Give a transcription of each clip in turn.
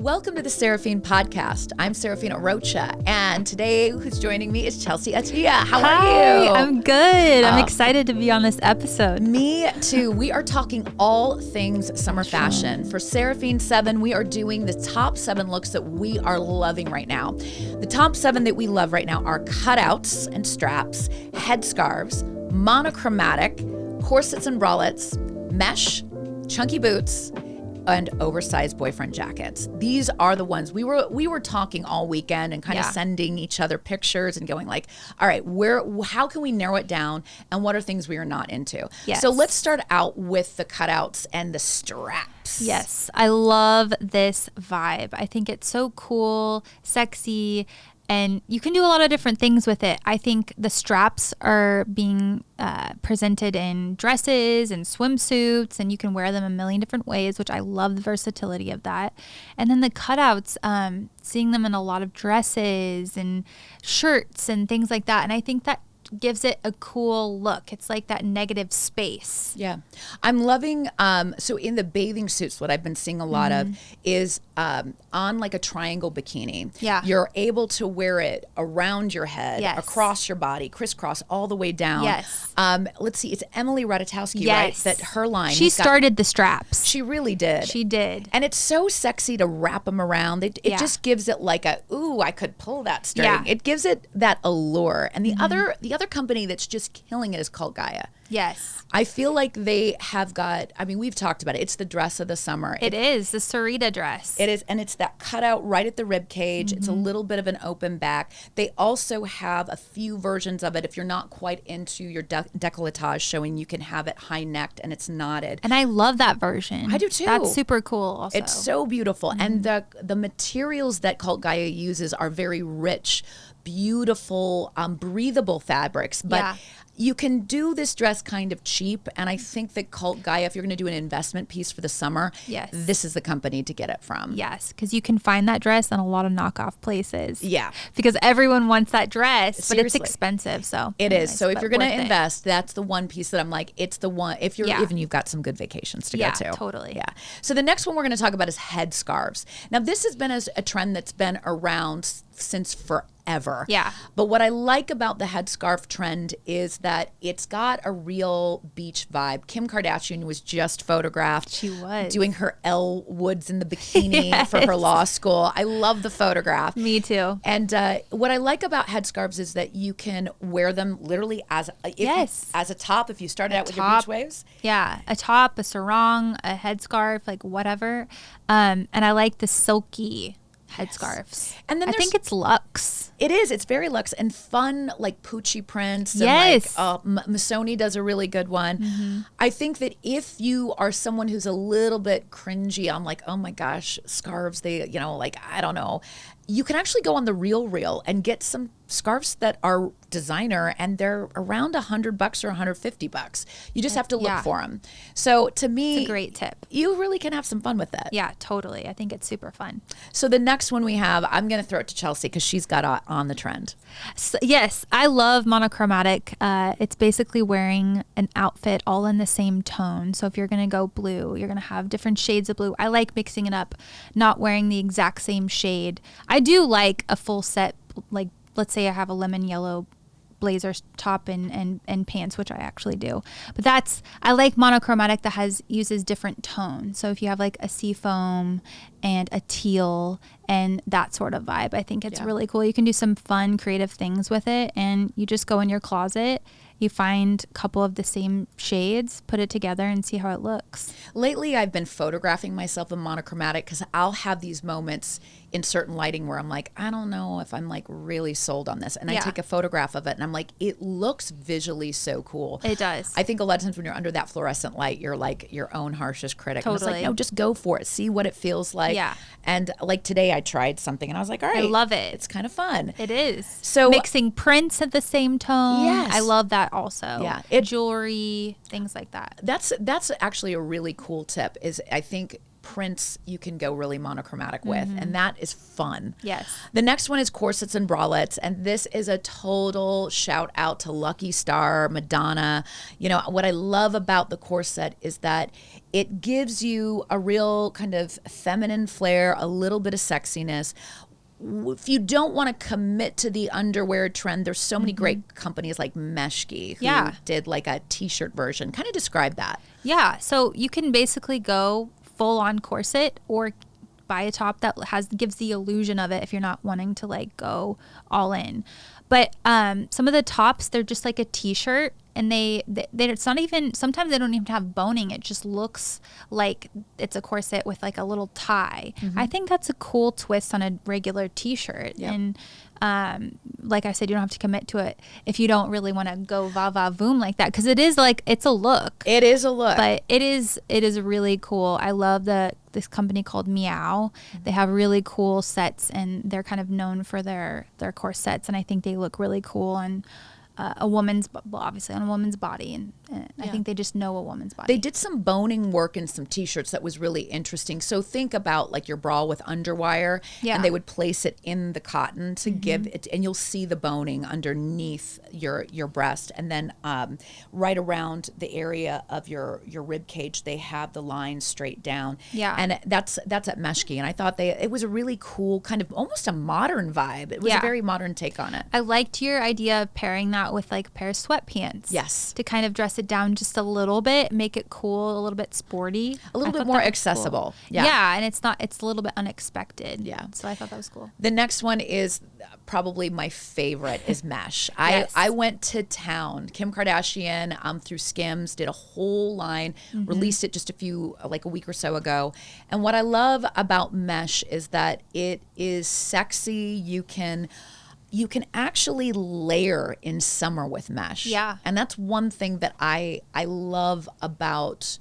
Welcome to the Seraphine podcast. I'm Seraphina Rocha, and today who's joining me is Chelsey Atia. How are you? I'm good. I'm excited to be on this episode. Me too. We are talking all things summer fashion. For Seraphine 7, we are doing the top 7 looks that we are loving right now. The top 7 that we love right now are cutouts and straps, headscarves, monochromatic, corsets and bralettes, mesh, chunky boots, and oversized boyfriend jackets. These are the ones we were talking all weekend and kind of sending each other pictures and going like, all right, how can we narrow it down and what are things we are not into? Yes. So let's start out with the cutouts and the straps. Yes, I love this vibe. I think it's so cool, sexy, and you can do a lot of different things with it. I think the straps are being presented in dresses and swimsuits, and you can wear them a million different ways, which I love the versatility of that. And then the cutouts, seeing them in a lot of dresses and shirts and things like that. And I think that gives it a cool look. It's like that negative space. Yeah. I'm loving, so in the bathing suits, what I've been seeing a lot of is on like a triangle bikini. Yeah. You're able to wear it around your head, across your body, crisscross all the way down. Yes. Let's see, it's Emily Ratajkowski, right? That her line. She started the straps. She really did. She did. And it's so sexy to wrap them around. It just gives it like a, ooh, I could pull that string. Yeah. It gives it that allure. And the other company that's just killing it is called Gaia. Yes. I feel like they have got, I mean, we've talked about it. It's the dress of the summer. It is the Sarita dress. It is. And it's that cutout right at the rib cage. It's a little bit of an open back. They also have a few versions of it. If you're not quite into your decolletage showing, you can have it high necked and it's knotted. And I love that version. I do too. That's super cool also. It's so beautiful. And the materials that Cult Gaia uses are very rich, beautiful, breathable fabrics. But you can do this dress kind of cheap, and I think that Cult Gaia, if you're going to do an investment piece for the summer, this is the company to get it from. Yes, because you can find that dress in a lot of knockoff places. Yeah. Because everyone wants that dress, but Seriously. it's expensive. So it is. So if you're going to worth invest, that's the one piece that I'm like, it's the one, if you're even you've got some good vacations to go to. Totally. Yeah. So the next one we're going to talk about is headscarves. Now, this has been a trend that's been around since forever. Yeah. But what I like about the headscarf trend is that it's got a real beach vibe. Kim Kardashian was just photographed. She was. Doing her Elle Woods in the bikini for her law school. I love the photograph. Me too. And what I like about headscarves is that you can wear them literally as a top if you started out with your beach waves. Yeah. A top, a sarong, a headscarf, like whatever. And I like the silky headscarves. And then I think it's luxe. It is. It's very luxe and fun, like Poochie prints. Yes. And like Missoni does a really good one. I think that if you are someone who's a little bit cringy on like, oh my gosh, scarves, they, like, I don't know. You can actually go on the Real and get some scarves that are designer and they're around $100 or $150. You just have to look for them. So to me, it's a great tip. You really can have some fun with that. Yeah, totally. I think it's super fun. So the next one we have, I'm going to throw it to Chelsey because she's got on the trend. So, yes, I love monochromatic. It's basically wearing an outfit all in the same tone. So if you're going to go blue, you're going to have different shades of blue. I like mixing it up, not wearing the exact same shade. I do like a full set, like let's say I have a lemon yellow blazer top and pants, which I actually do. But I like monochromatic that uses different tones. So if you have like a seafoam and a teal and that sort of vibe, I think it's really cool. You can do some fun, creative things with it, and you just go in your closet. You find a couple of the same shades, put it together, and see how it looks. Lately, I've been photographing myself in monochromatic because I'll have these moments in certain lighting where I'm like, I don't know if I'm like really sold on this. And I take a photograph of it and I'm like, it looks visually so cool. It does. I think a lot of times when you're under that fluorescent light, you're like your own harshest critic. Totally. And it's like, no, just go for it. See what it feels like. Yeah. And like today I tried something and I was like, all right. I love it. It's kind of fun. It is. So mixing prints at the same tone. Yes. I love that also. Yeah. Jewelry, things like that. That's actually a really cool tip is I think prints you can go really monochromatic with, and that is fun. Yes. The next one is corsets and bralettes, and this is a total shout out to Lucky Star, Madonna. You know, what I love about the corset is that it gives you a real kind of feminine flair, a little bit of sexiness. If you don't want to commit to the underwear trend, there's so many great companies like Meshki who did like a t-shirt version. Kind of describe that. Yeah. So you can basically go full on corset or buy a top that gives the illusion of it if you're not wanting to like go all in. But some of the tops, they're just like a t-shirt, and they it's not even, sometimes they don't even have boning. It just looks like it's a corset with like a little tie. I think that's a cool twist on a regular t-shirt. And like I said, you don't have to commit to it if you don't really want to go va-va-voom like that, because it is like, it's a look. It is a look. But it is really cool. I love this company called Meow. They have really cool sets, and they're kind of known for their corsets, and I think they look really cool on obviously on a woman's body, and I think they just know a woman's body. They did some boning work in some t-shirts that was really interesting. So think about like your bra with underwire, and they would place it in the cotton to give it, and you'll see the boning underneath your breast, and then right around the area of your rib cage, they have the line straight down. Yeah, and that's at Meshki, and I thought it was a really cool kind of almost a modern vibe. It was a very modern take on it. I liked your idea of pairing that with like a pair of sweatpants. Yes, to kind of dress it down just a little bit, make it cool, a little bit sporty, a little bit more accessible. Cool. And it's a little bit unexpected. So I thought that was cool. The next one is probably my favorite is mesh. I went to town. Kim Kardashian through Skims did a whole line, released it just a week or so ago. And what I love about mesh is that it is sexy. You can actually layer in summer with mesh. Yeah. And that's one thing that I love about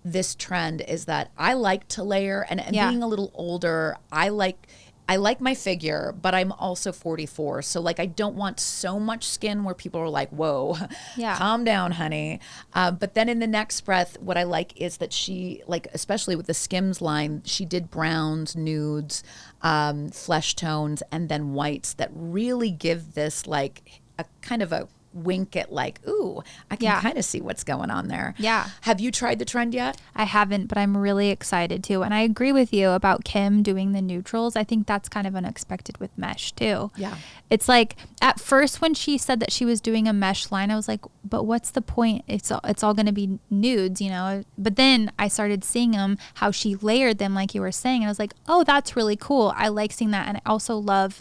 this trend is that I like to layer, and being a little older, I like my figure, but I'm also 44. So like, I don't want so much skin where people are like, whoa, calm down, honey. But then in the next breath, what I like is that she, like, especially with the Skims line, she did browns, nudes, flesh tones, and then whites that really give this like a kind of a wink at like, ooh, I can kind of see what's going on there. Yeah. Have you tried the trend yet? I haven't, but I'm really excited to. And I agree with you about Kim doing the neutrals. I think that's kind of unexpected with mesh too. Yeah. It's like at first when she said that she was doing a mesh line, I was like, but what's the point? It's all going to be nudes, you know? But then I started seeing them, how she layered them like you were saying. And I was like, oh, that's really cool. I like seeing that. And I also love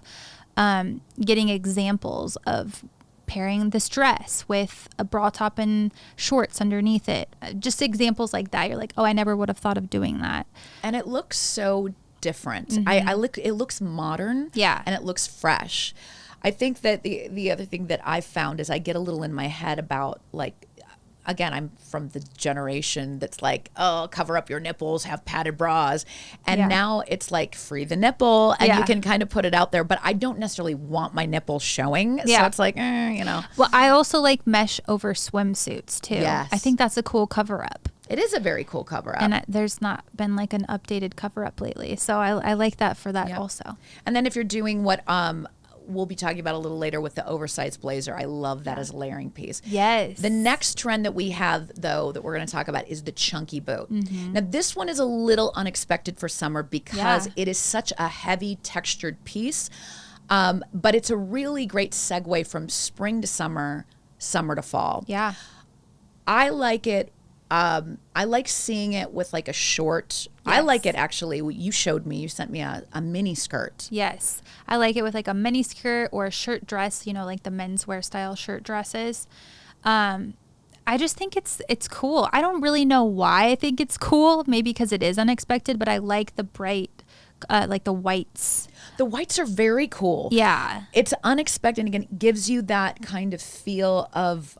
getting examples of pairing this dress with a bra top and shorts underneath it. Just examples like that. You're like, oh, I never would have thought of doing that. And it looks so different. It looks modern. Yeah. And it looks fresh. I think that the other thing that I've found is I get a little in my head about like, again, I'm from the generation that's like, oh, cover up your nipples, have padded bras. And now it's like free the nipple, and you can kind of put it out there. But I don't necessarily want my nipples showing. So it's like, you know. Well, I also like mesh over swimsuits too. Yes. I think that's a cool cover up. It is a very cool cover up. And there's not been like an updated cover up lately. So I like that for that also. And then if you're doing what we'll be talking about a little later with the oversized blazer. I love that as a layering piece. Yes. The next trend that we have, though, that we're going to talk about is the chunky boot. Now, this one is a little unexpected for summer because it is such a heavy textured piece, but it's a really great segue from spring to summer, summer to fall. Yeah. I like it. I like seeing it with like a short. Yes. I like it actually. You showed me. You sent me a mini skirt. Yes, I like it with like a mini skirt or a shirt dress. You know, like the menswear style shirt dresses. I just think it's cool. I don't really know why I think it's cool. Maybe because it is unexpected, but I like the bright. Like the whites. The whites are very cool. Yeah. It's unexpected. Again, it gives you that kind of feel of.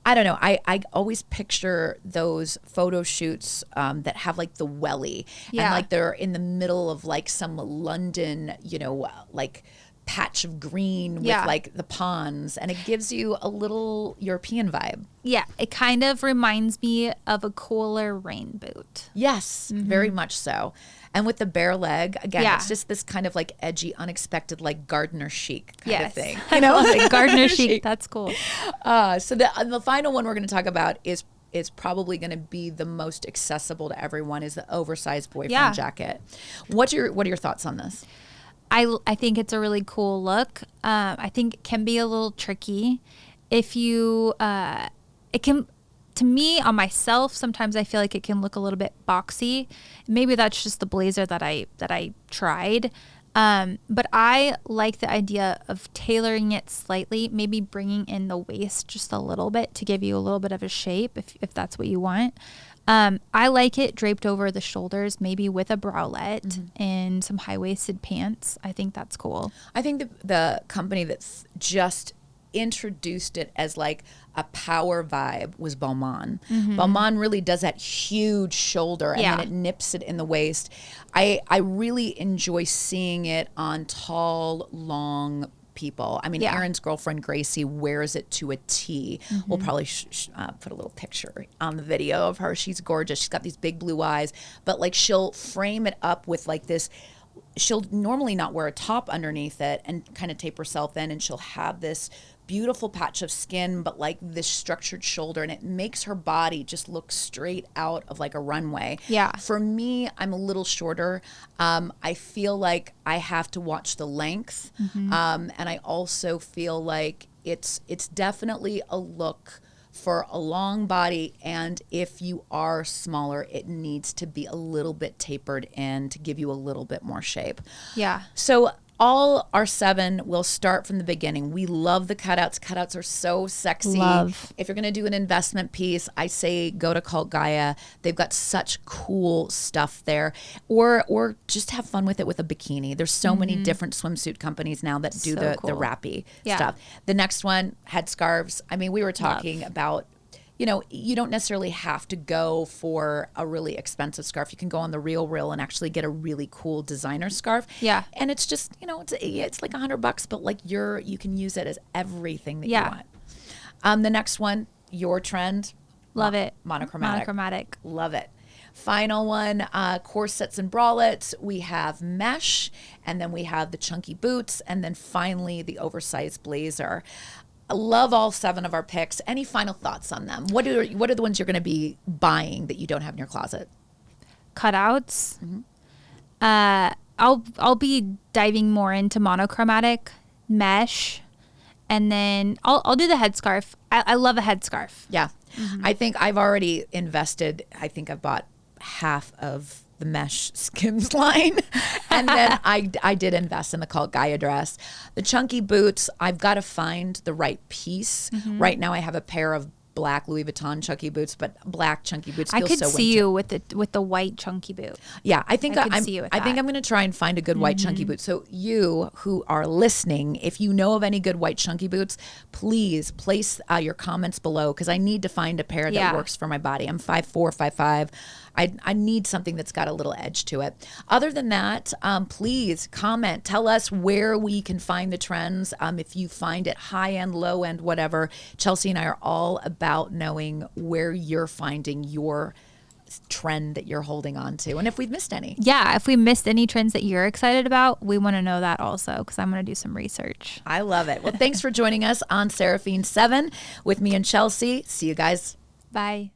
I don't know. I always picture those photo shoots that have like the welly and like they're in the middle of like some London, you know, like patch of green with Yeah. like the ponds, and it gives you a little European vibe. Yeah, it kind of reminds me of a cooler rain boot. Yes, very much so. And with the bare leg, again, Yeah. it's just this kind of like edgy, unexpected, like gardener chic kind of Yes. thing. You know, like gardener chic. That's cool. So the final one we're going to talk about is probably going to be the most accessible to everyone, is the oversized boyfriend Yeah. jacket. What are your thoughts on this? I think it's a really cool look. I think it can be a little tricky if you, it can, to me, on myself, sometimes I feel like it can look a little bit boxy. Maybe that's just the blazer that I tried. But I like the idea of tailoring it slightly, maybe bringing in the waist just a little bit to give you a little bit of a shape if that's what you want. I like it draped over the shoulders, maybe with a bralette and some high-waisted pants. I think that's cool. I think the company that's just introduced it as like a power vibe was Balmain. Balmain really does that huge shoulder, and Yeah. then it nips it in the waist. I really enjoy seeing it on tall, long people. I mean, Yeah. Aaron's girlfriend Gracie wears it to a T. We'll probably put a little picture on the video of her. She's gorgeous. She's got these big blue eyes, but like she'll frame it up with like this. She'll normally not wear a top underneath it and kind of tape herself in, and she'll have this beautiful patch of skin, but like this structured shoulder, and it makes her body just look straight out of like a runway. Yeah. For me, I'm a little shorter. I feel like I have to watch the length. And I also feel like it's definitely a look for a long body, and if you are smaller, it needs to be a little bit tapered in to give you a little bit more shape. Yeah. So all our 7 will start from the beginning. We love the cutouts. Cutouts are so sexy. Love. If you're going to do an investment piece, I say go to Cult Gaia. They've got such cool stuff there. Or just have fun with it with a bikini. There's so many different swimsuit companies now that do So the cool. wrappy Yeah. stuff. The next one, headscarves. I mean, we were talking about, you know, you don't necessarily have to go for a really expensive scarf. You can go on the RealReal and actually get a really cool designer scarf. Yeah. And it's just, you know, it's like $100, but like you can use it as everything that Yeah. you want. The next one, your trend. Love it. Monochromatic. Monochromatic. Love it. Final one, corsets and bralettes. We have mesh, and then we have the chunky boots, and then finally the oversized blazer. I love all 7 of our picks. Any final thoughts on them? What are the ones you're going to be buying that you don't have in your closet? Cutouts. I'll be diving more into monochromatic, mesh, and then I'll do the headscarf. I love a headscarf. Yeah. I think I've already invested. I think I've bought half of the mesh Skims line. And then I did invest in the Cult Gaia dress. The chunky boots, I've got to find the right piece. Right now I have a pair of black Louis Vuitton chunky boots, but black chunky boots I feel could so see winter. you with the white chunky boot. Yeah, I think I could I'm see you with I think that. I'm going to try and find a good white chunky boot. So you who are listening, if you know of any good white chunky boots, please place your comments below, because I need to find a pair that Yeah. works for my body. I'm 5'4", 5'5". I need something that's got a little edge to it. Other than that, please comment. Tell us where we can find the trends. If you find it high end, low end, whatever. Chelsey and I are all about knowing where you're finding your trend that you're holding on to, and if we've missed any. Yeah, if we missed any trends that you're excited about, we want to know that also, because I'm going to do some research. I love it. Well, thanks for joining us on Seraphine 7 with me and Chelsey. See you guys. Bye.